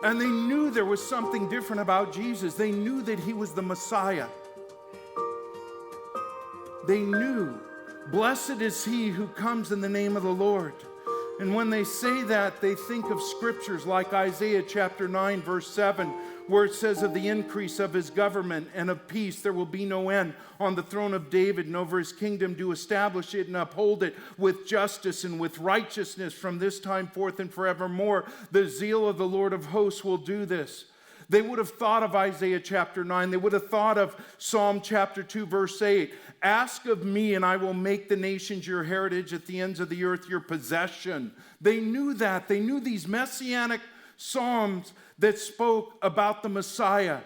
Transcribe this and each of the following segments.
And they knew there was something different about Jesus. They knew that he was the Messiah. They knew, blessed is he who comes in the name of the Lord. And when they say that, they think of scriptures like Isaiah chapter 9, verse 7, where it says of the increase of his government and of peace there will be no end on the throne of David and over his kingdom, to establish it and uphold it with justice and with righteousness from this time forth and forevermore. The zeal of the Lord of hosts will do this. They would have thought of Isaiah chapter 9. They would have thought of Psalm chapter 2, verse 8. Ask of me, and I will make the nations your heritage, at the ends of the earth your possession. They knew that. They knew these messianic psalms that spoke about the Messiah.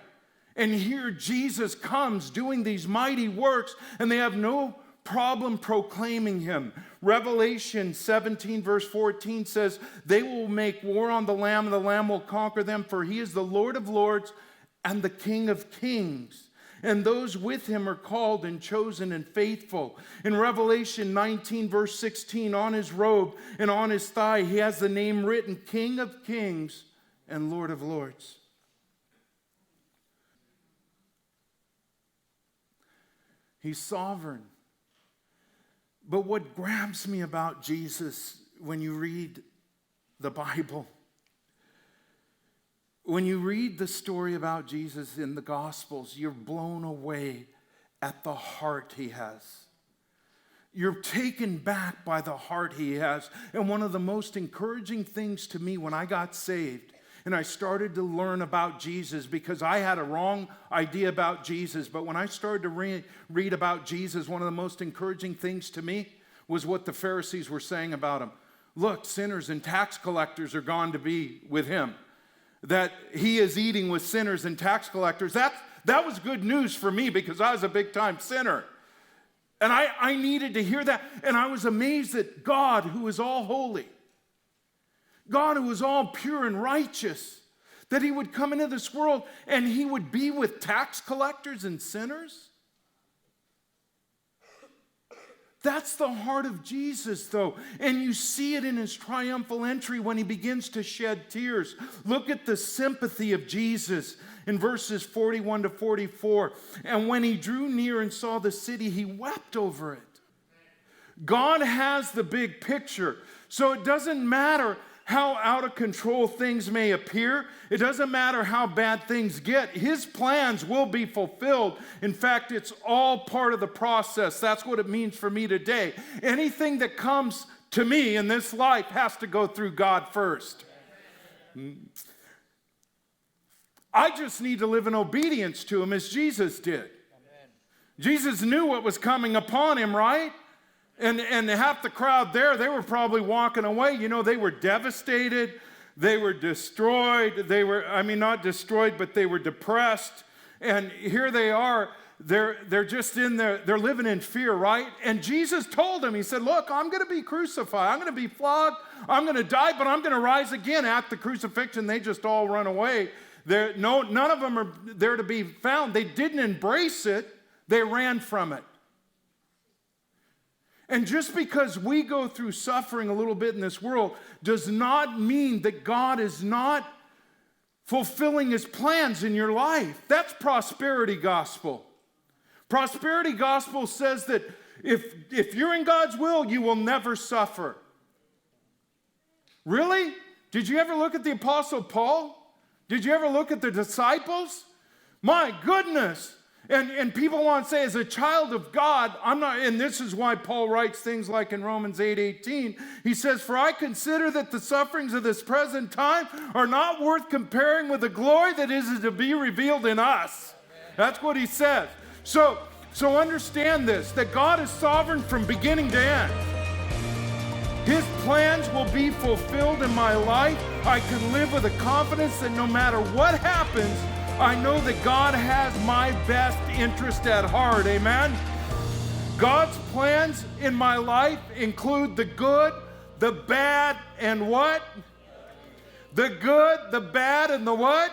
And here Jesus comes doing these mighty works, and they have no problem proclaiming him. Revelation 17 verse 14 says, they will make war on the Lamb, and the Lamb will conquer them, for he is the Lord of lords and the King of kings. And those with him are called and chosen and faithful. In Revelation 19 verse 16, on his robe and on his thigh, he has the name written, King of kings and Lord of lords. He's sovereign. But what grabs me about Jesus when you read the Bible, when you read the story about Jesus in the Gospels, you're blown away at the heart he has. You're taken back by the heart he has. And one of the most encouraging things to me when I got saved and I started to learn about Jesus, because I had a wrong idea about Jesus, but when I started to read about Jesus, one of the most encouraging things to me was what the Pharisees were saying about him. Look, sinners and tax collectors are gone to be with him. That he is eating with sinners and tax collectors. That was good news for me, because I was a big-time sinner. And I needed to hear that. And I was amazed that God, who is all holy, God who is all pure and righteous, that he would come into this world and he would be with tax collectors and sinners. That's the heart of Jesus, though. And you see it in his triumphal entry when he begins to shed tears. Look at the sympathy of Jesus in verses 41 to 44. And when he drew near and saw the city, he wept over it. God has the big picture. So it doesn't matter how out of control things may appear. It doesn't matter how bad things get. His plans will be fulfilled. In fact, it's all part of the process. That's what it means for me today. Anything that comes to me in this life has to go through God first. I just need to live in obedience to him as Jesus did. Amen. Jesus knew what was coming upon him, right? And half the crowd there, they were probably walking away. You know, they were devastated. They were destroyed. Not destroyed, but they were depressed. And here they are. They're just in there. They're living in fear, right? And Jesus told them, he said, look, I'm going to be crucified. I'm going to be flogged. I'm going to die, but I'm going to rise again. At the crucifixion, they just all run away. None of them are there to be found. They didn't embrace it. They ran from it. And just because we go through suffering a little bit in this world does not mean that God is not fulfilling his plans in your life. That's prosperity gospel. Prosperity gospel says that if you're in God's will, you will never suffer. Really? Did you ever look at the Apostle Paul? Did you ever look at the disciples? My goodness. And people want to say, as a child of God, I'm not, and this is why Paul writes things like in Romans 8:18, he says, for I consider that the sufferings of this present time are not worth comparing with the glory that is to be revealed in us. That's what he says. So understand this, that God is sovereign from beginning to end. His plans will be fulfilled in my life. I can live with a confidence that no matter what happens, I know that God has my best interest at heart. Amen? God's plans in my life include the good, the bad, and what? The good, the bad, and the what?